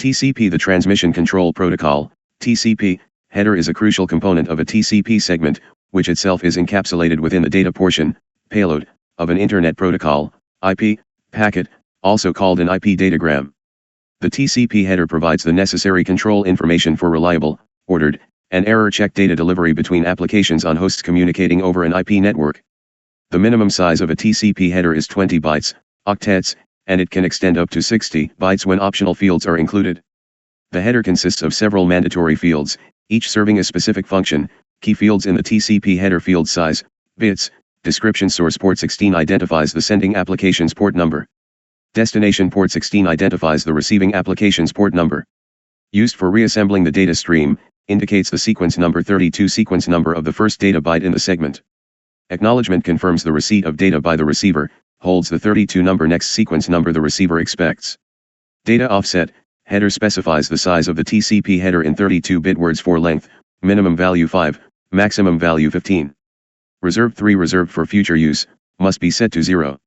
TCP. The Transmission Control Protocol, TCP, header is a crucial component of a TCP segment, which itself is encapsulated within the data portion, payload, of an Internet protocol, IP, packet, also called an IP datagram. The TCP header provides the necessary control information for reliable, ordered, and error-checked data delivery between applications on hosts communicating over an IP network. The minimum size of a TCP header is 20 bytes, octets, and it can extend up to 60 bytes when optional fields are included. The header consists of several mandatory fields, each serving a specific function. Key fields in the TCP header: field size, bits, description. Source port 16 identifies the sending application's port number. Destination port 16 identifies the receiving application's port number. Used for reassembling the data stream, indicates the sequence number. 32 sequence number of the first data byte in the segment. Acknowledgement confirms the receipt of data by the receiver, holds the 32 number. Next sequence number the receiver expects. Data offset, header specifies the size of the TCP header in 32-bit words for length, minimum value 5, maximum value 15. Reserved 3 reserved for future use, must be set to 0.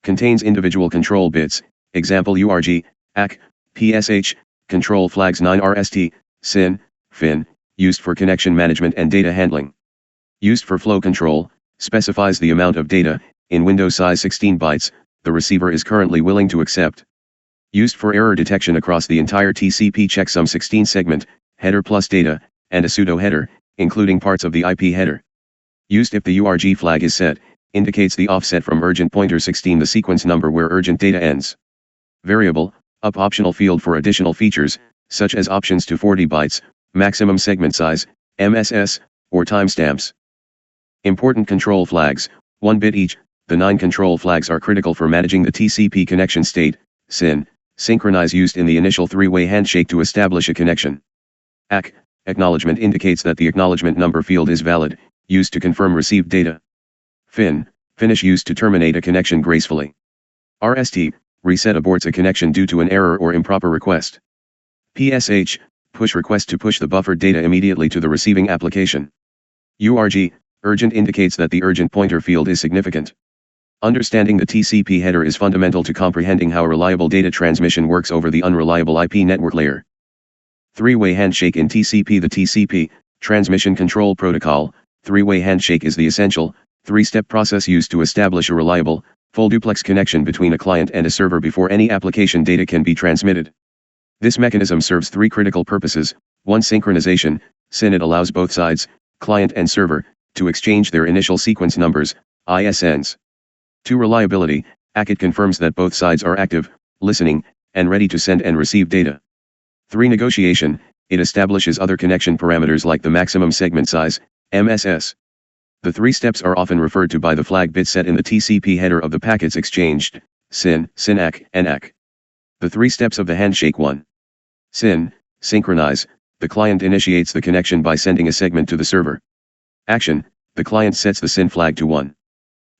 Contains individual control bits, example URG, ACK, PSH, control flags 9 RST, SYN, FIN, used for connection management and data handling. Used for flow control, specifies the amount of data, in window size 16 bytes, the receiver is currently willing to accept. Used for error detection across the entire TCP checksum 16 segment, header plus data, and a pseudo header, including parts of the IP header. Used if the URG flag is set, indicates the offset from urgent pointer 16, the sequence number where urgent data ends. Variable, up optional field for additional features, such as options to 40 bytes, maximum segment size, MSS, or timestamps. Important control flags, 1 bit each. The 9 control flags are critical for managing the TCP connection state, SYN, synchronize, used in the initial 3-way handshake to establish a connection. ACK, acknowledgement, indicates that the acknowledgement number field is valid, used to confirm received data. FIN, finish, used to terminate a connection gracefully. RST, reset, aborts a connection due to an error or improper request. PSH, push request, to push the buffered data immediately to the receiving application. URG, urgent, indicates that the urgent pointer field is significant. Understanding the TCP header is fundamental to comprehending how reliable data transmission works over the unreliable IP network layer. 3-way handshake in TCP. The TCP, Transmission Control Protocol, 3-way handshake is the essential, 3-step process used to establish a reliable, full duplex connection between a client and a server before any application data can be transmitted. This mechanism serves 3 critical purposes. 1. Synchronization, SYN. It allows both sides, client and server, to exchange their initial sequence numbers, ISNs. 2. Reliability, ACK. It confirms that both sides are active, listening, and ready to send and receive data. 3. Negotiation, it establishes other connection parameters like the maximum segment size, MSS. The 3 steps are often referred to by the flag bit set in the TCP header of the packets exchanged, SYN, SYN-ACK, and ACK. The 3 steps of the handshake. 1. SYN, synchronize, the client initiates the connection by sending a segment to the server. Action, the client sets the SYN flag to 1.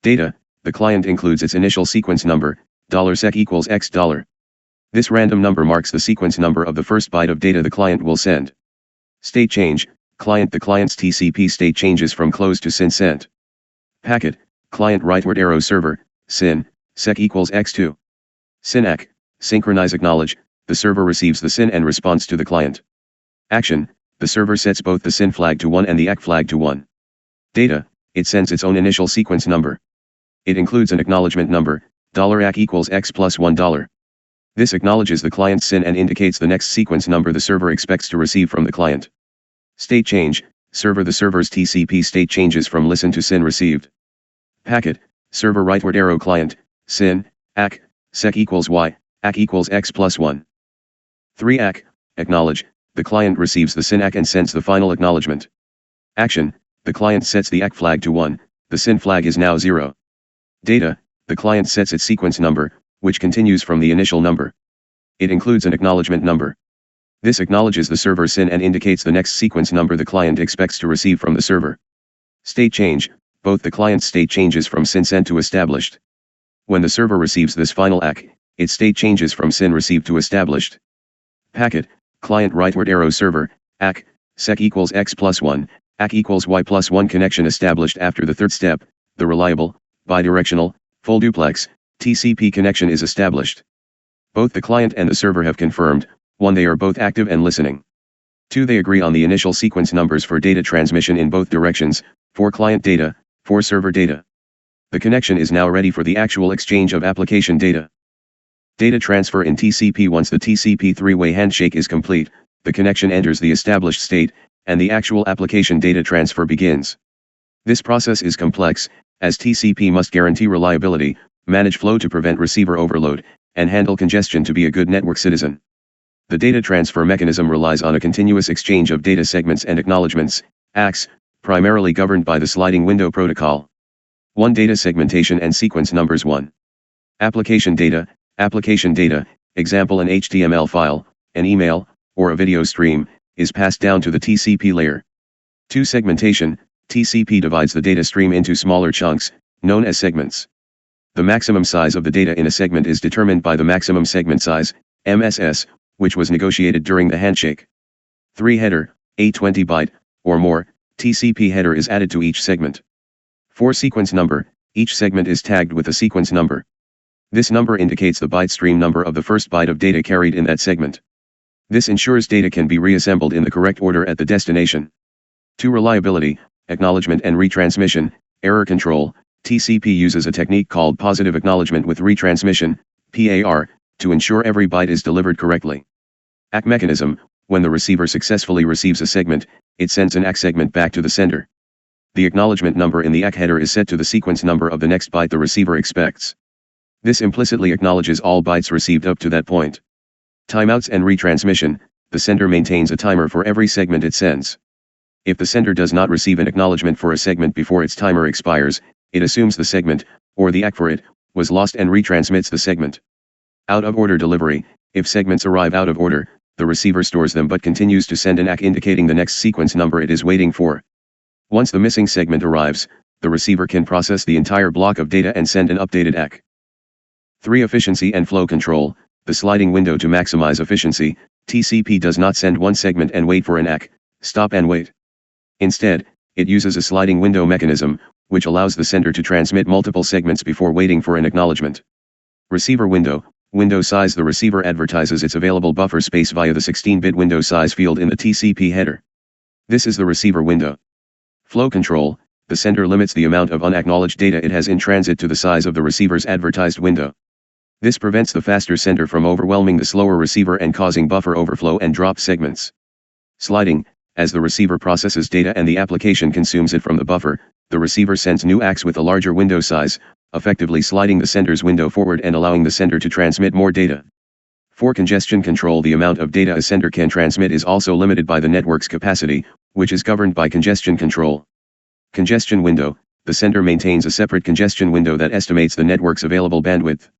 Data, the client includes its initial sequence number, $sec equals $X. This random number marks the sequence number of the first byte of data the client will send. State change, client, the client's TCP state changes from closed to SYN sent. Packet, client rightward arrow server, SYN, sec equals X2. SYN-ACK, synchronize, acknowledge, the server receives the SYN and responds to the client. Action, the server sets both the SYN flag to 1 and the ACK flag to 1. Data, it sends its own initial sequence number. It includes an acknowledgement number, $ACK equals X plus $1. This acknowledges the client's SYN and indicates the next sequence number the server expects to receive from the client. State change, server, the server's TCP state changes from listen to SYN received. Packet, server rightward arrow client, SYN, ACK, sec equals Y, ACK equals X plus 1. 3. ACK, acknowledge, the client receives the SYN ACK and sends the final acknowledgement. Action, the client sets the ACK flag to 1, the SYN flag is now 0. Data, the client sets its sequence number, which continues from the initial number. It includes an acknowledgement number. This acknowledges the server SYN and indicates the next sequence number the client expects to receive from the server. State change, both the client's state changes from SYN sent to established. When the server receives this final ACK, its state changes from SYN received to established. Packet, client rightward arrow server, ACK, sec equals X plus 1, ACK equals Y plus 1 connection established after the 3rd step, the reliable, bidirectional, full duplex, TCP connection is established. Both the client and the server have confirmed, 1. They are both active and listening. 2. They agree on the initial sequence numbers for data transmission in both directions, for client data, for server data. The connection is now ready for the actual exchange of application data. Data transfer in TCP. Once the TCP three-way handshake is complete, the connection enters the established state, and the actual application data transfer begins. This process is complex, as TCP must guarantee reliability, manage flow to prevent receiver overload, and handle congestion to be a good network citizen. The data transfer mechanism relies on a continuous exchange of data segments and acknowledgements, ACS, primarily governed by the sliding window protocol. 1. Data segmentation and sequence numbers. 1. Application data, example an HTML file, an email, or a video stream, is passed down to the TCP layer. 2. Segmentation, TCP divides the data stream into smaller chunks, known as segments. The maximum size of the data in a segment is determined by the maximum segment size, MSS, which was negotiated during the handshake. 3. Header, a 20-byte, or more, TCP header is added to each segment. 4. Sequence number, each segment is tagged with a sequence number. This number indicates the byte stream number of the first byte of data carried in that segment. This ensures data can be reassembled in the correct order at the destination. 2. Reliability, acknowledgement and retransmission, error control, TCP uses a technique called positive acknowledgement with retransmission, PAR, to ensure every byte is delivered correctly. ACK mechanism, when the receiver successfully receives a segment, it sends an ACK segment back to the sender. The acknowledgement number in the ACK header is set to the sequence number of the next byte the receiver expects. This implicitly acknowledges all bytes received up to that point. Timeouts and retransmission, the sender maintains a timer for every segment it sends. If the sender does not receive an acknowledgement for a segment before its timer expires, it assumes the segment, or the ACK for it, was lost and retransmits the segment. Out-of-order delivery, if segments arrive out of order, the receiver stores them but continues to send an ACK indicating the next sequence number it is waiting for. Once the missing segment arrives, the receiver can process the entire block of data and send an updated ACK. 3. Efficiency and flow control, the sliding window to maximize efficiency, TCP does not send one segment and wait for an ACK, stop and wait. Instead, it uses a sliding window mechanism, which allows the sender to transmit multiple segments before waiting for an acknowledgement. Receiver window size. The receiver advertises its available buffer space via the 16-bit window size field in the TCP header. This is the receiver window. Flow control, the sender limits the amount of unacknowledged data it has in transit to the size of the receiver's advertised window. This prevents the faster sender from overwhelming the slower receiver and causing buffer overflow and drop segments. Sliding, as the receiver processes data and the application consumes it from the buffer, the receiver sends new ACKs with a larger window size, effectively sliding the sender's window forward and allowing the sender to transmit more data. 4. Congestion control. The amount of data a sender can transmit is also limited by the network's capacity, which is governed by congestion control. Congestion window, the sender maintains a separate congestion window that estimates the network's available bandwidth.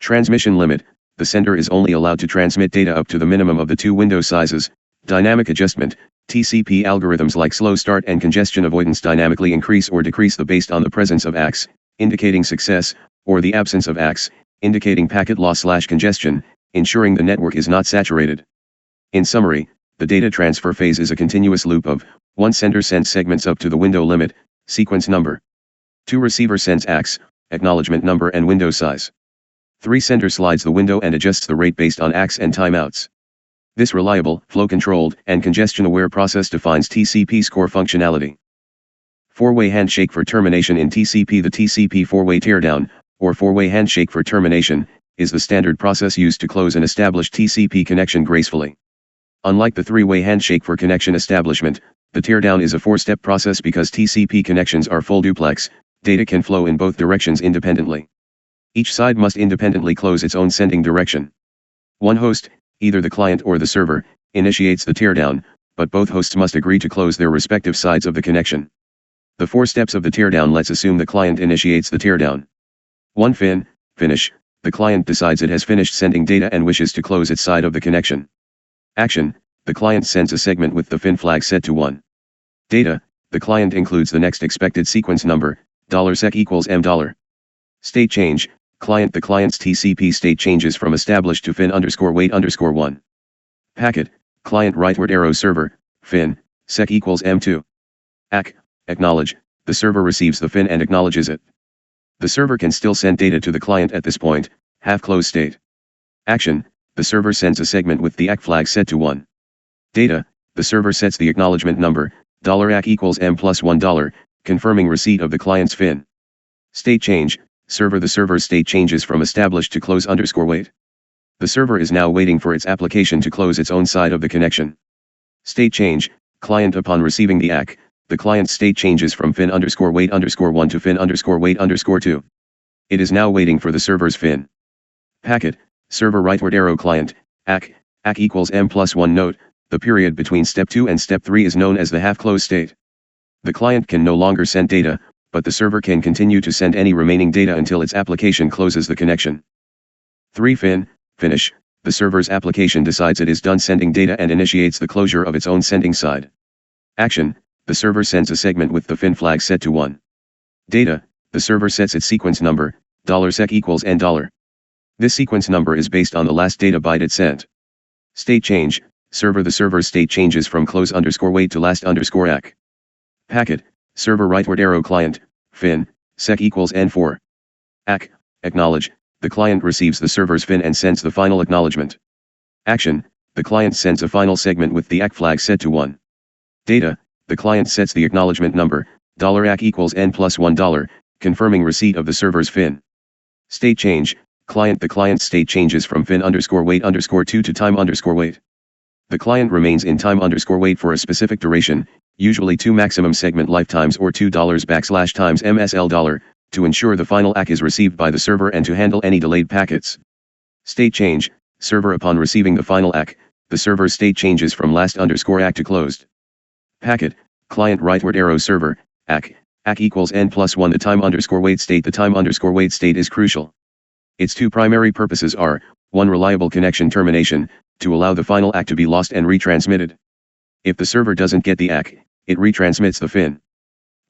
Transmission limit, the sender is only allowed to transmit data up to the minimum of the two window sizes. Dynamic adjustment, TCP algorithms like slow start and congestion avoidance dynamically increase or decrease the based on the presence of ACKs, indicating success, or the absence of ACKs, indicating packet loss/congestion, ensuring the network is not saturated. In summary, the data transfer phase is a continuous loop of 1. Sender sends segments up to the window limit, sequence number. 2. Receiver sends ACKs, acknowledgement number and window size. 3. Sender slides the window and adjusts the rate based on ACKs and timeouts. This reliable, flow-controlled, and congestion-aware process defines TCP's core functionality. 4-way handshake for termination in TCP. The TCP 4-way teardown, or 4-way handshake for termination, is the standard process used to close an established TCP connection gracefully. Unlike the 3-way handshake for connection establishment, the teardown is a 4-step process because TCP connections are full duplex, data can flow in both directions independently. Each side must independently close its own sending direction. One host, either the client or the server, initiates the teardown, but both hosts must agree to close their respective sides of the connection. The 4 steps of the teardown. Let's assume the client initiates the teardown. 1. Finish, the client decides it has finished sending data and wishes to close its side of the connection. Action, the client sends a segment with the fin flag set to 1. Data, the client includes the next expected sequence number, $sec equals $m. State change, client, the client's TCP state changes from established to fin_wait_1. Packet, client rightward arrow server, fin, sec equals M2. ACK, acknowledge, the server receives the fin and acknowledges it. The server can still send data to the client at this point, half close state. Action, the server sends a segment with the ACK flag set to 1. Data, the server sets the acknowledgement number, $ACK equals M plus $1, confirming receipt of the client's FIN. State change, server, the server's state changes from established to close_wait. The server is now waiting for its application to close its own side of the connection. State change, client, upon receiving the ACK, the client's state changes from fin_wait_1 to fin_wait_2. It is now waiting for the server's FIN. Packet, server rightward arrow client, ACK equals M plus 1. Note, the period between step 2 and step 3 is known as the half-close state. The client can no longer send data, but the server can continue to send any remaining data until its application closes the connection. 3. Finish, the server's application decides it is done sending data and initiates the closure of its own sending side. Action, the server sends a segment with the FIN flag set to 1. Data, the server sets its sequence number, $SEC equals N $. This sequence number is based on the last data byte it sent. State change, server, the server's state changes from close_wait to last_ACK. Packet, server rightward arrow client, FIN, SEC equals N4. ACK, acknowledge, the client receives the server's FIN and sends the final acknowledgement. Action, the client sends a final segment with the ACK flag set to 1. Data, the client sets the acknowledgement number, $ACK equals N plus $1, confirming receipt of the server's FIN. State change, client, the client's state changes from fin_wait_2 to time_wait. The client remains in time_wait for a specific duration, usually 2 maximum segment lifetimes or $2 times MSL, to ensure the final ACK is received by the server and to handle any delayed packets. State change, server, upon receiving the final ACK, the server's state changes from last_ACK to closed. Packet, client rightward arrow server, ACK equals N plus 1. The time_wait state, the time_wait state is crucial. Its two primary purposes are, 1. Reliable connection termination, to allow the final ACK to be lost and retransmitted. If the server doesn't get the ACK, it retransmits the FIN.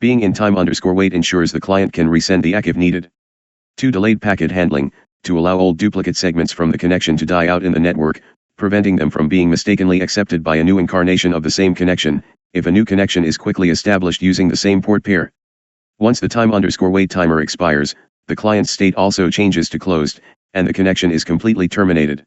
Being in time_wait ensures the client can resend the ACK if needed. 2. Delayed packet handling, to allow old duplicate segments from the connection to die out in the network, preventing them from being mistakenly accepted by a new incarnation of the same connection, if a new connection is quickly established using the same port pair. Once the time_wait timer expires, the client's state also changes to closed, and the connection is completely terminated.